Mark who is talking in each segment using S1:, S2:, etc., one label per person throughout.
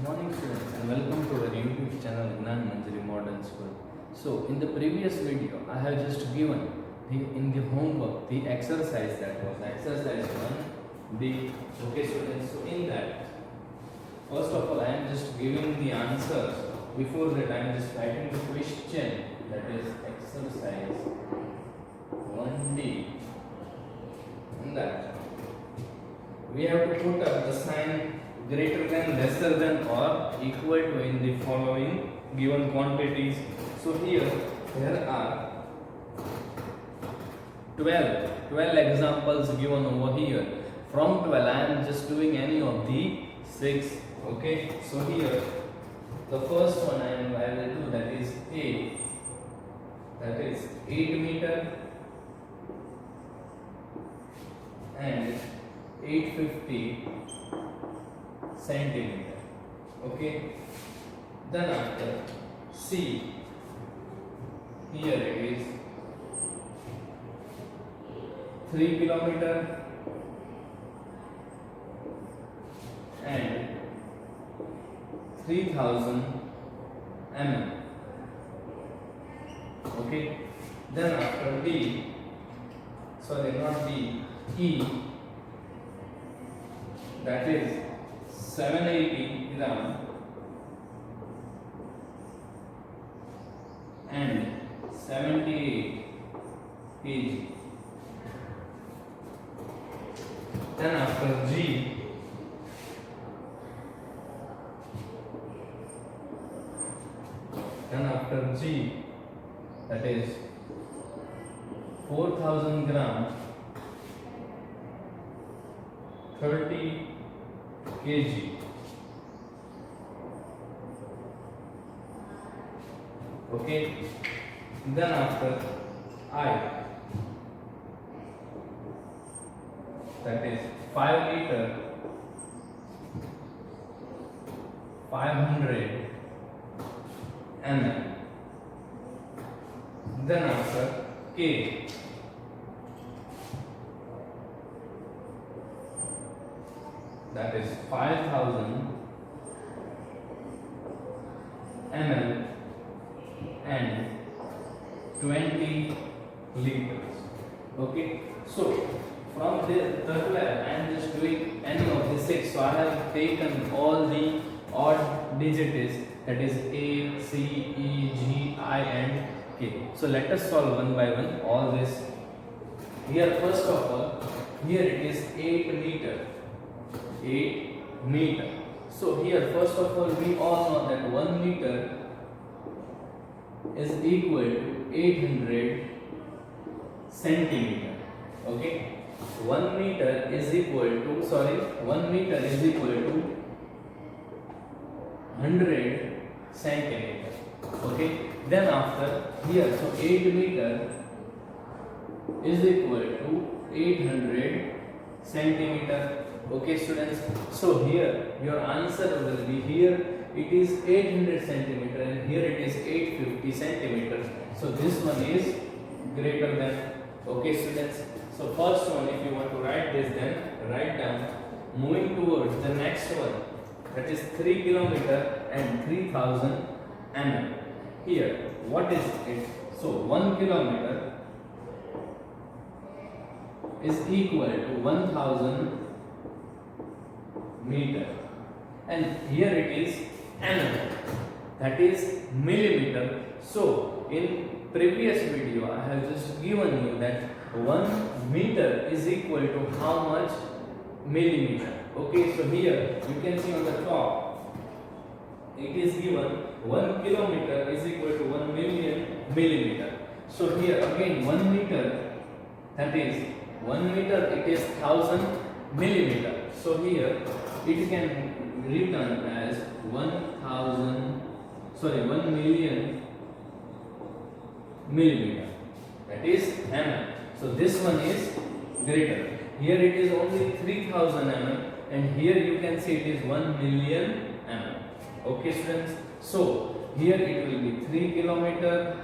S1: morning students and welcome to our YouTube channel Gnan Manjari Modern School. So in the previous video I have just given in the homework the exercise that was exercise 1B. Okay students, so in that first of all I am just giving the answers. Before that I am just writing the question, that is exercise 1D. In that we have to put up the sign greater than, lesser than or equal to in the following given quantities. So here there are 12 examples given over here. From 12 I am just doing any of the 6. Okay, so here the first one I will do, that is A, that is 8 meter and 850 centimeter. Okay, then after C, here it is 3 kilometer and 3000 mm. Okay, then after D, sorry not D, E, that is 780 gram and 78 kg. Then after G, that is 4000 gram 30 kg. Okay, then after I, that is 5 liter 500 ml. Then after K, that is 5000 ml and 20 liters. Okay, so from the third I am just doing any of the 6. So I have taken all the odd digits, that is A, C, E, G, I and K. So let us solve one by one all this. Here first of all, here it is 8 meter. 8 meter. So here first of all we all know that 1 meter is equal to 800 centimeter. Okay, 1 meter is equal to 100 centimeter. Okay, then after here, so 8 meter is equal to 800 centimeter. Okay students, so here your answer will be, here it is 800 centimeter and here it is 850 centimeters. So this one is greater than. Okay students, so first one, if you want to write this, then write down. Moving towards the next one, that is 3 kilometer and 3000 mm. Here what is it? So 1 kilometer is equal to 1000 meter and here it is mm, that is millimeter. So in previous video I have just given you that 1 meter is equal to how much millimeter. Okay, so here you can see on the top it is given 1 kilometer is equal to 1 million millimeter. So here again 1 meter, that is 1 meter, it is 1000 millimeter. So here it can written as 1 million millimeter, that is mm. So this one is greater. Here it is only 3000 mm and here you can see it is 1 million mm. Okay students, so here it will be 3 kilometer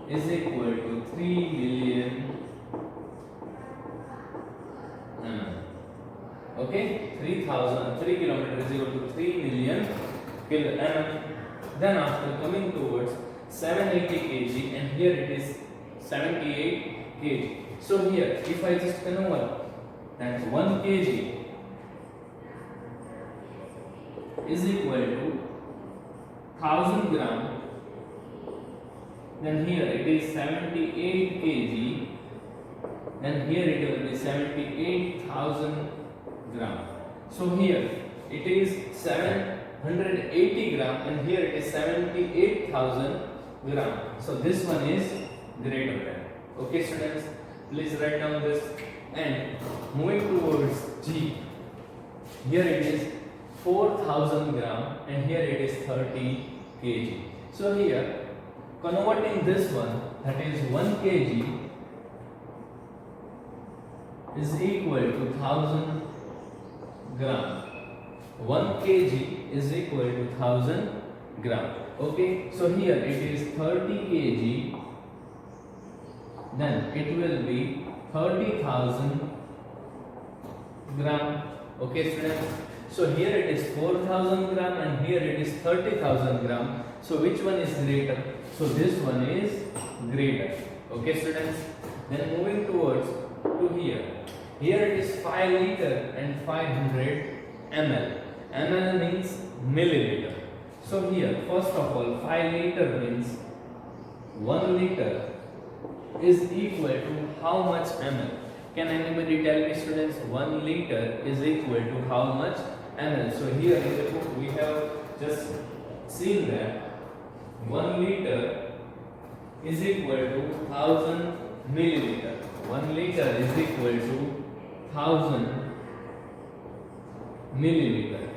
S1: is equal to 3 million mm. Okay, 3 kilometer is equal to 3 million km. Then after coming towards 780 kg, and here it is 78 kg. So here, if I just convert that 1 kg is equal to 1000 gram, then here it is 78 kg, then here it will be 78,000 gram. So here it is 780 gram, and here it is 78,000 gram. So this one is greater than. Okay students, please write down this. And moving towards G, here it is 4,000 gram, and here it is 30 kg. So here, converting this one, that is 1 kg is equal to 1000 gram. 1 kg is equal to 1000 gram. Okay, so here it is 30 kg, then it will be 30,000 gram. Okay students, so here it is 4,000 gram, and here it is 30,000 gram. So which one is greater? So this one is greater. Okay students, then moving towards to here. Here it is 5 liter and 500 ml. ml means milliliter. So here, first of all, 5 liter means 1 liter is equal to how much ml? Can anybody tell me students? 1 liter is equal to how much ml? So here in the book we have just seen that 1 liter is equal to 1000 milliliter. 1 liter is equal to 1000 milliliter.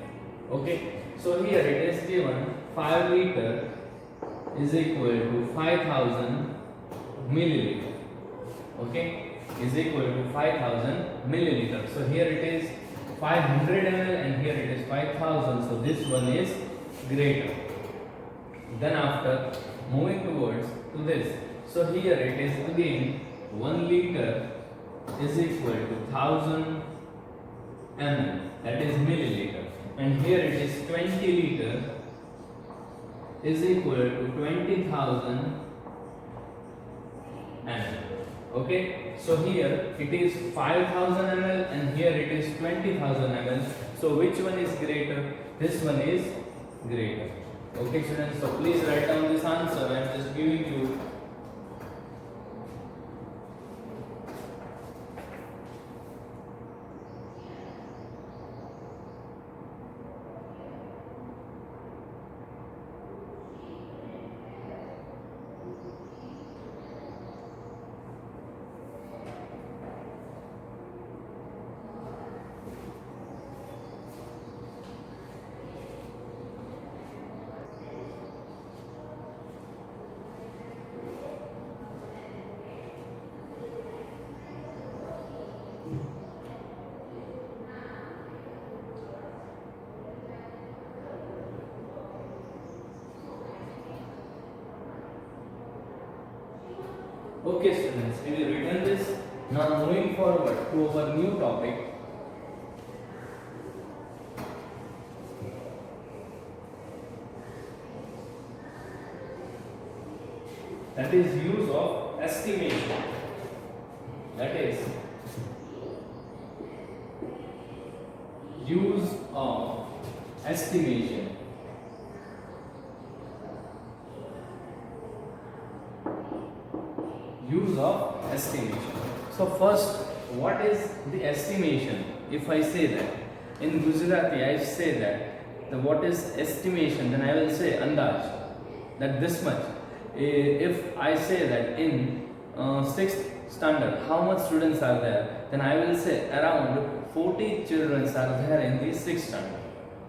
S1: Okay, so here it is given 5 liter is equal to 5000 milliliter. Okay, is equal to 5000 milliliter. So here it is 500 ml, and here it is 5000. So this one is greater. Then after moving towards to this, so here it is again 1 liter is equal to 1000 ml, that is milliliter, and here it is 20 liter is equal to 20,000 ml. Okay, so here it is 5000 ml, and here it is 20,000 ml. So which one is greater? This one is greater. Okay students, so please write down this answer. I am just giving you. Okay students, we will written this. Now moving forward to our new topic. That is use of estimation. That is use of estimation. Use of estimation. So first, what is the estimation? If I say that in Gujarati, I say that what is estimation, then I will say andaj, that this much. If I say that in 6th standard, how much students are there, then I will say around 40 children are there in the 6th standard.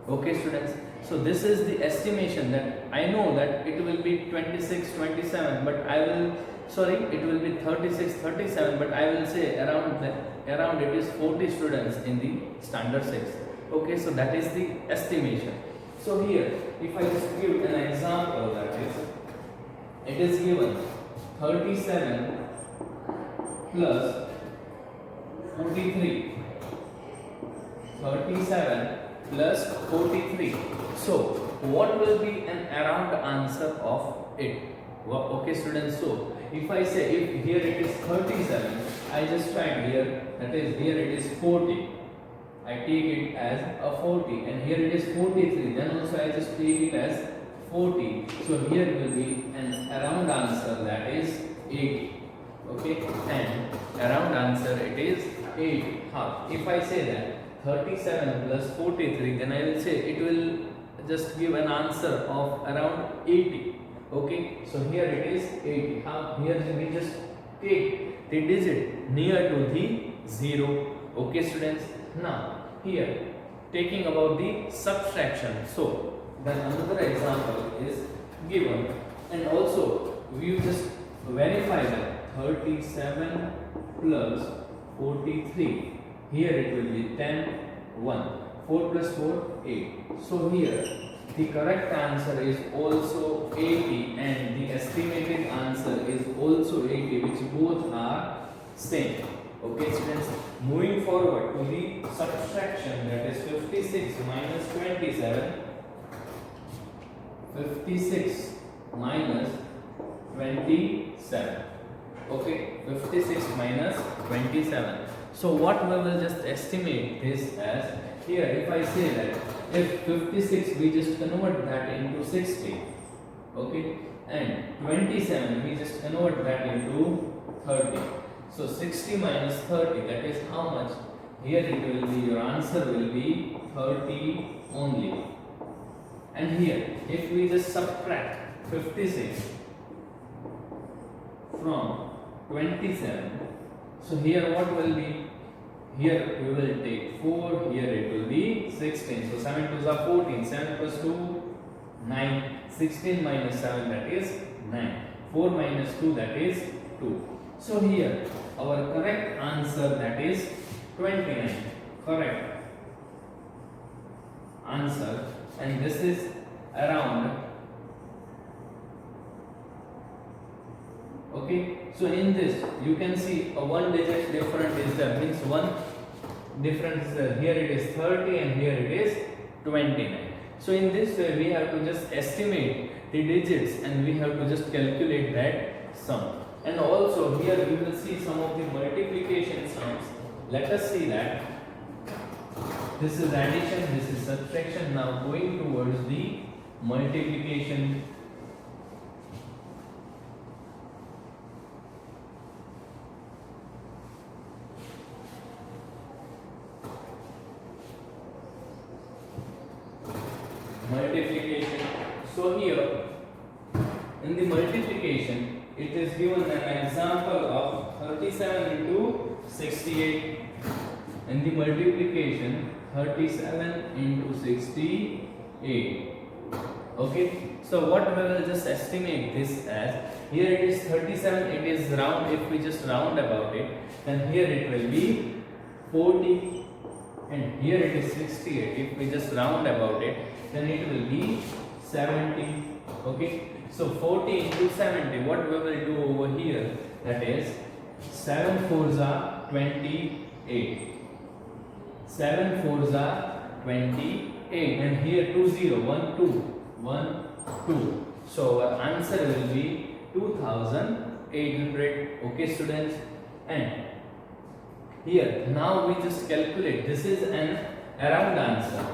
S1: Okay students, so this is the estimation that I know that it will be 26, 27, but I will, sorry, it will be 36, 37, but I will say around it is 40 students in the standard 6. Okay, so that is the estimation. So here, if I just give an example, that is, it is given 37 plus 43. 37 plus 43. So what will be an around answer of it? Okay students, so if I say, if here it is 37, I just write here, that is here it is 40, I take it as a 40, and here it is 43, then also I just take it as 40. So here will be an around answer, that is 80. Okay, and around answer it is 80. How? If I say that 37 plus 43, then I will say it will just give an answer of around 80. Okay, so here it is 80. How? Here we just take the digit near to the 0. Okay students, now here taking about the subtraction. So then another example is given, and also we just verify that 37 plus 43, here it will be 10, 1, 4 plus 4, 8. So here the correct answer is also 80, and the estimated answer is also 80, which both are same. Okay students, moving forward to the subtraction, that is 56 minus 27. 56 minus 27. Okay, 56 minus 27. So what we will just estimate this as, here if I say that if 56 we just convert that into 60, okay, and 27 we just convert that into 30. So 60 minus 30, that is how much? Here it will be, your answer will be 30 only. And here if we just subtract 56 from 27, so here what will be? Here we will take 4, here it will be 16. So 7 2s are 14, 7 plus 2, 9, 16 minus 7, that is 9, 4 minus 2, that is 2. So here our correct answer, that is 29, correct answer, and this is around. Okay, so in this you can see a one digit difference is there, means one difference is there. Here it is 30 and here it is 29. So in this way we have to just estimate the digits and we have to just calculate that sum. And also here we will see some of the multiplication sums. Let us see that. This is addition, this is subtraction. Now going towards the multiplication. Multiplication. So here in the multiplication it is given an example of 37 into 68. In the multiplication 37 into 68. Okay, so what we will just estimate this as, here it is 37, it is round, if we just round about it, then here it will be 40, and here it is 68, if we just round about it, then it will be 70. Okay, so 40 into 70, what we will do over here, that is 7 4s are 28. 7 4s are 28, and here 2 0, 1 2, 1 2. So our answer will be 2800. Okay students, and here now we just calculate, this is an around answer.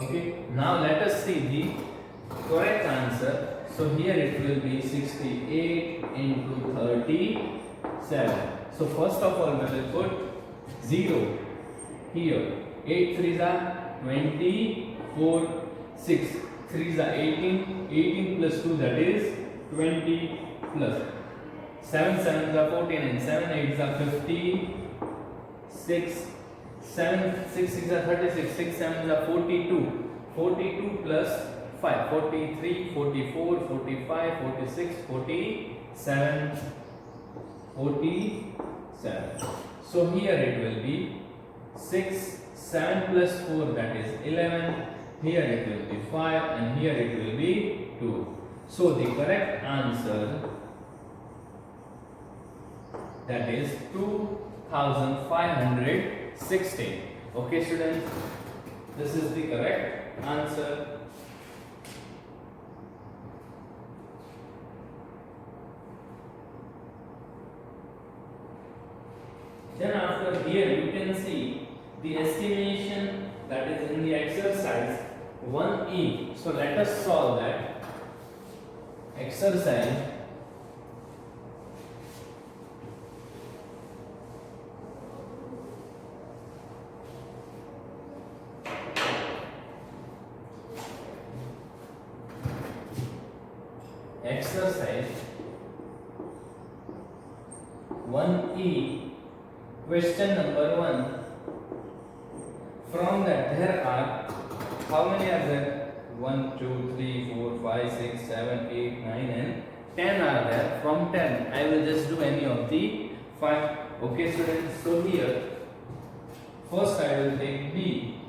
S1: Okay, now let us see the correct answer. So here it will be 68 into 37. So first of all we will put 0 here. 8 3s are 24, 6 3s are 18, 18 plus 2, that is 20, plus 7 7s are 14 and 7 8s are 50, 6 7 6 6 are 36, 6 7s are 42, 42 plus 5, 43, 44, 45, 46, 47, 47. So here it will be 6, 7 plus 4, that is 11, here it will be 5 and here it will be 2. So the correct answer, that is 2 6,516. Okay, students, this is the correct answer. Then after here you can see the estimation that is in the exercise 1E. So let us solve that. Exercise exercise 1E, question number 1. From that there are, how many are there? 1, 2, 3, 4, 5, 6, 7, 8, 9 and 10 are there. From 10 I will just do any of the 5. Okay, students, so here first I will take B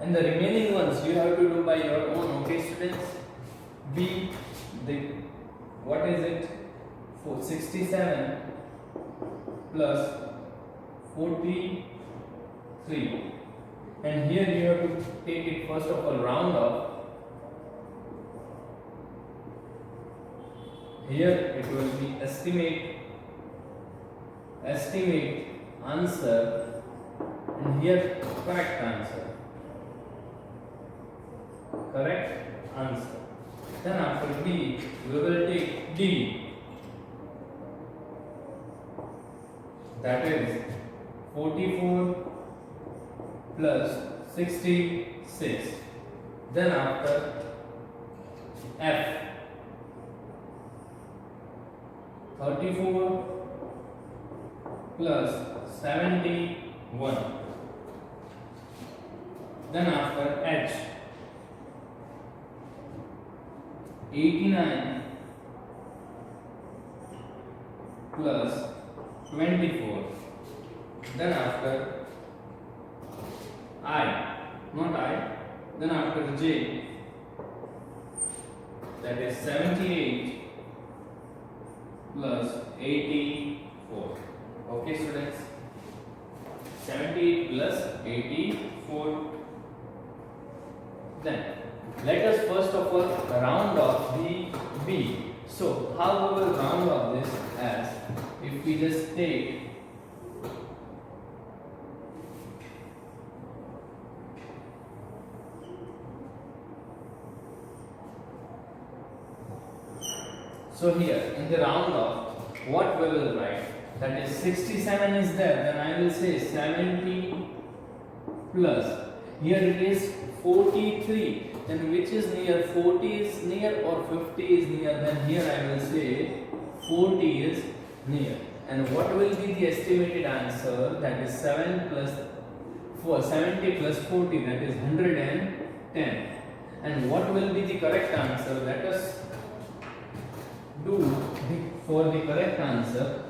S1: and the remaining ones you have to do by your own. Okay, students, B, the what is it? 67 plus 43, and here you have to take it first of all round off. Here it will be estimate answer, and here correct answer. Then after B we will take D, that is 44 plus 66. Then after F, 34 plus 71. Then after H, 89 plus 24. Then after then after J, that is 78 plus 84. Okay, students, 78 plus 84. Then let us first of all round off the B. So how we will round off this, as if we just take so here in the round off, what we will write, that is 67 is there, then I will say 70 plus, here it is 43, then which is near? 40 is near or 50 is near? Then here I will say 40 is near. And what will be the estimated answer? That is 70 plus 40, that is 110. And what will be the correct answer? Let us do for the correct answer.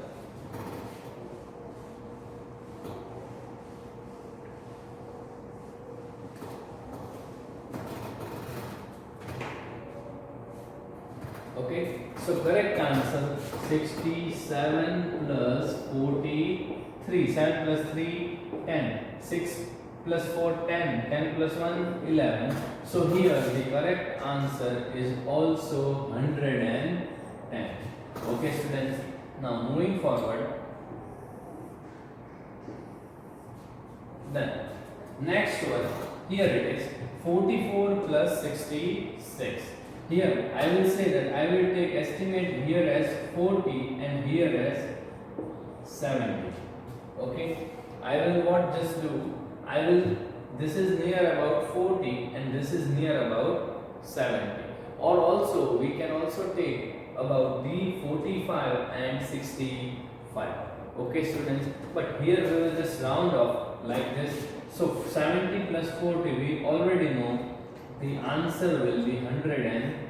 S1: Okay, so correct answer 67 plus 43, 7 plus 3, 10, 6 plus 4, 10, 10 plus 1, 11. So here the correct answer is also 110. Okay, students, now moving forward, then next one, here it is 44 plus 66. Here I will say that I will take estimate here as 40 and here as 70. Okay, I will what just do, I will, this is near about 40 and this is near about 70, or also we can also take about the 45 and 65. Okay, students, but here we will just round off like this. So 70 plus 40, we already know the answer will be 110.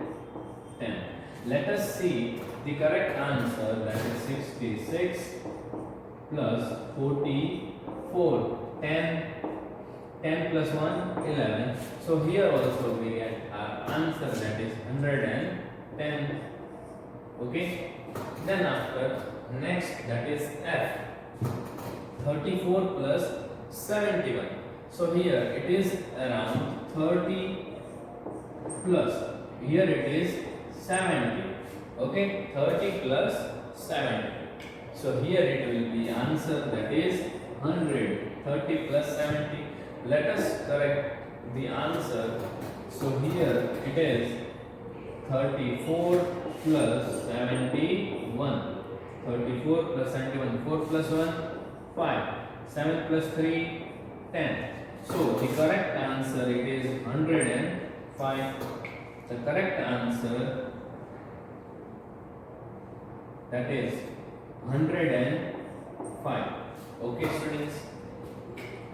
S1: Let us see the correct answer, that is 66 plus 44, 10 plus 1, 11. So here also we get our answer, that is 110. Okay, then after next, that is F. 34 plus 71. So here it is around 30 plus, here it is 70. Okay, 30 plus 70. So here it will be answer, that is 100. 30 plus 70. Let us correct the answer. So here it is 34 plus 71. 34 plus 71. 4 plus 1, 5. 7 plus 3, 10. So the correct answer, it is 105. The correct answer, that is 105. Okay, students.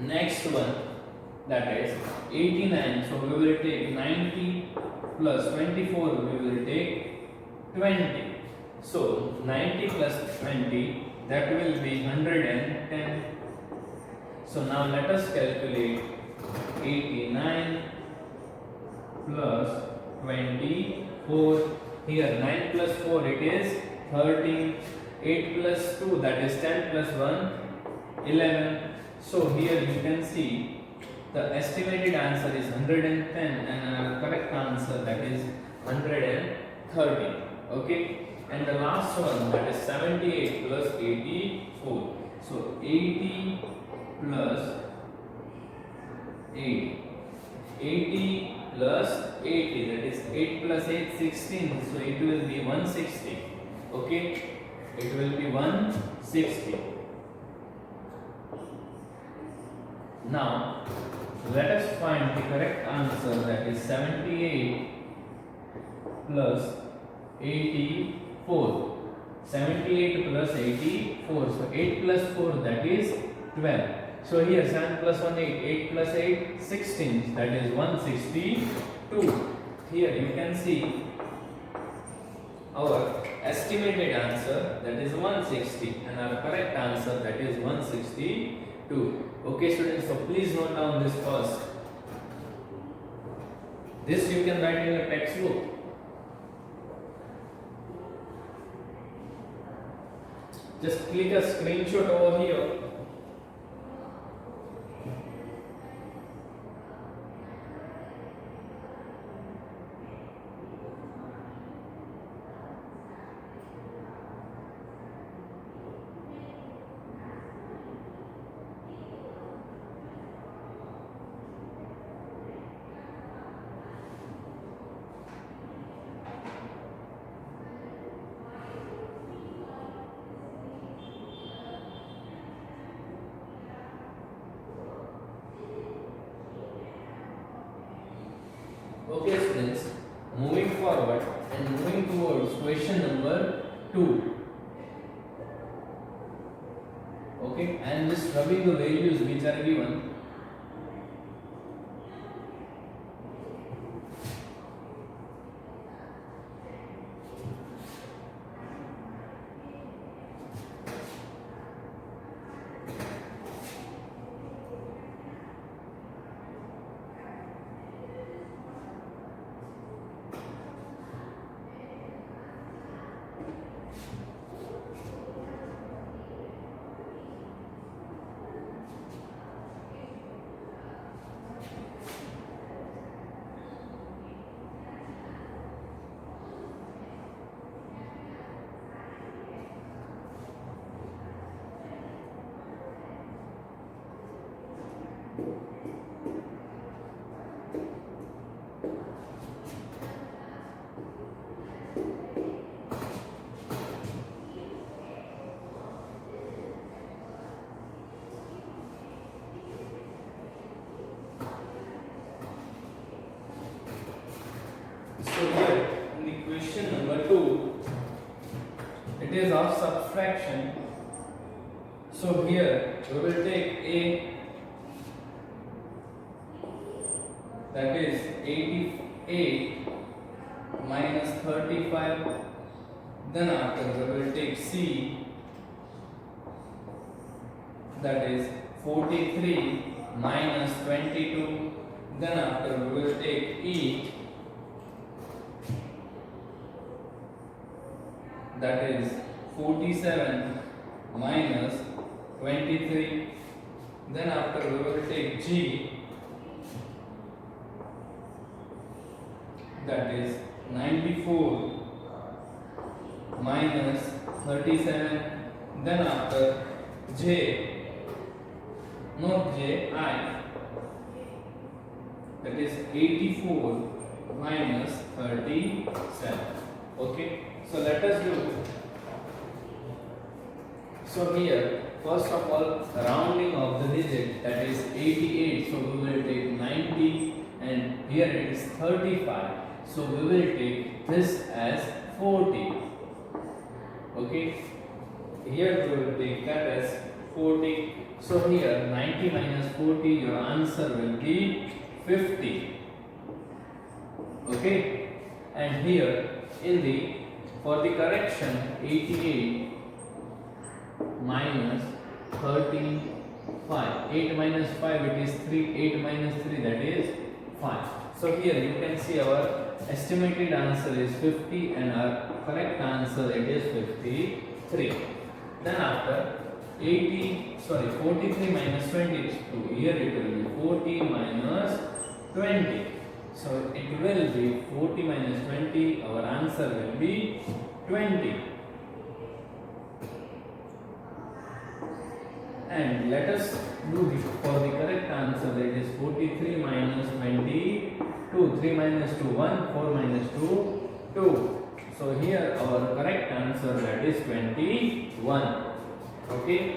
S1: Next one, that is 89. So we will take 90 plus 24. We will take 20. So 90 plus 20, that will be 110. So now let us calculate 89 plus 24. Here 9 plus 4, it is 13. 8 plus 2, that is 10 plus 1, 11. So here you can see the estimated answer is 110 and our correct answer, that is 130. Okay. And the last one, that is 78 plus 84. So 80 plus 80. 80 plus 80, that is 8 plus 8, 16. So it will be 160. Okay. It will be 160. Now let us find the correct answer, that is 78 plus 84. 78 plus 84. So 8 plus 4, that is 12. So here 7 plus 1, 8. 8 plus 8, 16. That is 162. Here you can see our estimated answer, that is 160, and our correct answer, that is 162. Okay, students, so please note down this first. This you can write in your textbook. Just click a screenshot over here. Okay, students, moving forward and moving towards question number 2. Okay, and just rubbing the values which are given. So here in the question number 2, it is of subtraction. So here we will take A, that is 88 minus 35. Then after we will take C, that is 43 minus 22. Then after we will take E, that is 47 minus 23. Then after we will take G, that is 94 minus 37. Then after J, not J, I, that is 84 minus 37. Okay, so let us do. So here, first of all, rounding of the digit, that is 88. So we will take 90, and here it is 35. So we will take this as 40. Okay, here we will take that as 40. So here 90 minus 40, your answer will be 50. Okay, and here in the, for the correction, 88 minus 35. 8 minus 5, it is 3. 8 minus 3, that is 5. So here you can see our estimated answer is 50 and our correct answer it is 53. Then after 43 minus 22, here it will be 40 minus 20. So it will be 40 minus 20, our answer will be 20. And let us do this for the correct answer, that is 43 minus 22. 3 minus 2, 1, 4 minus 2, 2. So here our correct answer, that is 21. Okay.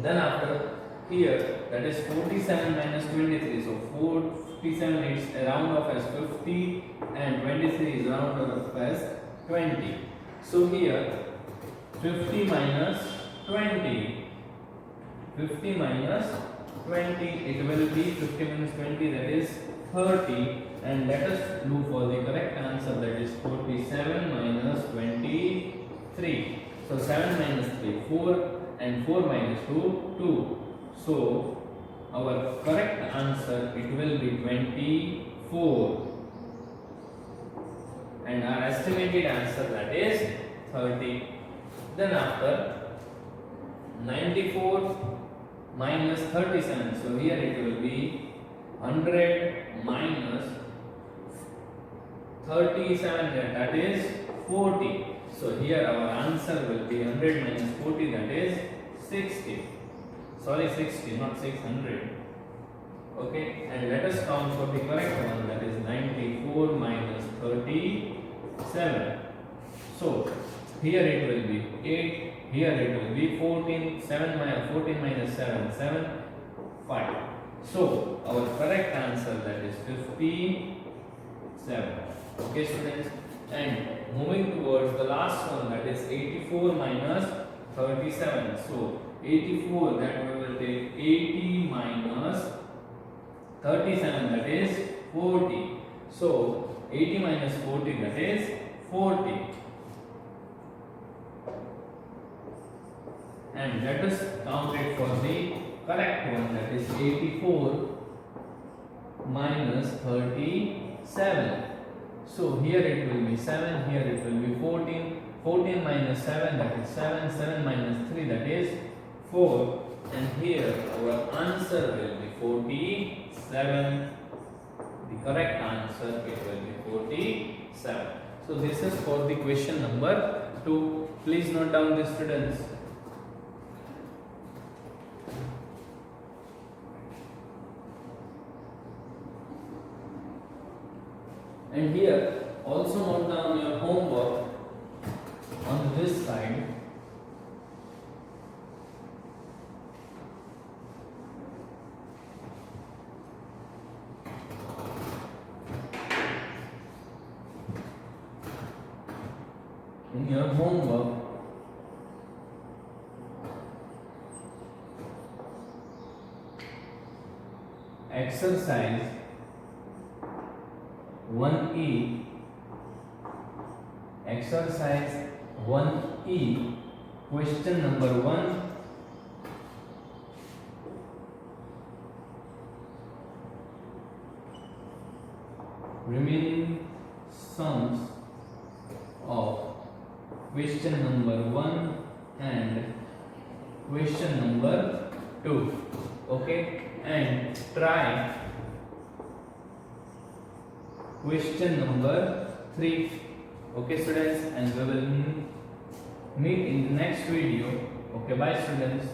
S1: Then after here, that is 47 minus 23. So 47 is round off as 50 and 23 is round off as 20. So here 50 minus 20. 50 minus 20, it will be 50 minus 20, that is 30. And let us do for the correct answer, that is 47 minus 23. So 7 minus 3, 4, and 4 minus 2, 2. So our correct answer, it will be 24. And our estimated answer, that is 30. Then after 94 minus 37. So here it will be 100 minus 37, that is 40. So here our answer will be 100 minus 40, that is 60. Sorry, 60, not 600. Okay, and let us count for the correct one, that is 94 minus 37. So here it will be 8. Here it will be 14, 14 minus 7, 7, 5. So our correct answer, that is 57. Okay students, and moving towards the last one, that is 84 minus 37. So 84, that we will take 80 minus 37, that is 40. So 80 minus 40, that is 40. And let us count it for the correct one, that is 84 minus 37. So here it will be 7, here it will be 14. 14 minus 7, that is 7. 7 minus 3, that is 4. And here our answer will be 47. The correct answer, it will be 47. So this is for the question number 2. Please note down this, students. And here also note down your homework on this side. In your homework, exercise 1E, exercise 1E, question number 1. Remaining sums of question number 1 and question number 2. Okay, and try question number 3. Okay students, and we will meet in the next video. Okay, bye students.